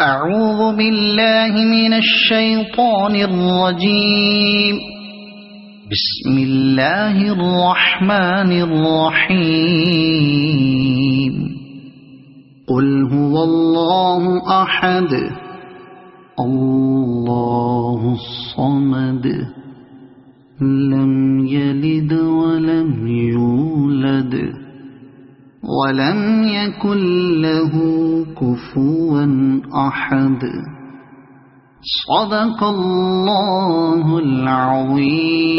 أعوذ بالله من الشيطان الرجيم. بسم الله الرحمن الرحيم. قل هو الله أحد الله الصمد لم يلد ولم يولد ولم يكن له كفوا أحد. صدق الله العظيم.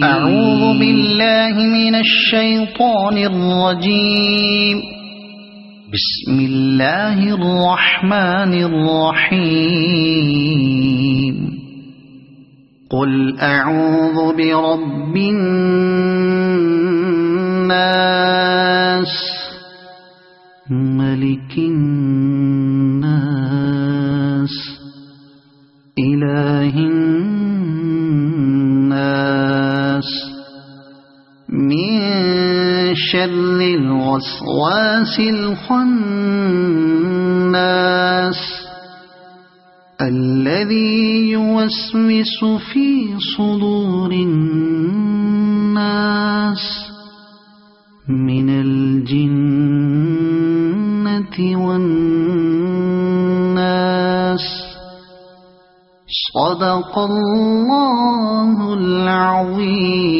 أعوذ بالله من الشيطان الرجيم. بسم الله الرحمن الرحيم. قل أعوذ برب الناس ملك الناس إله الناس من شر الوسواس الخناس الذي يوسوس في صدور الناس من الجنة والناس. صدق الله العظيم.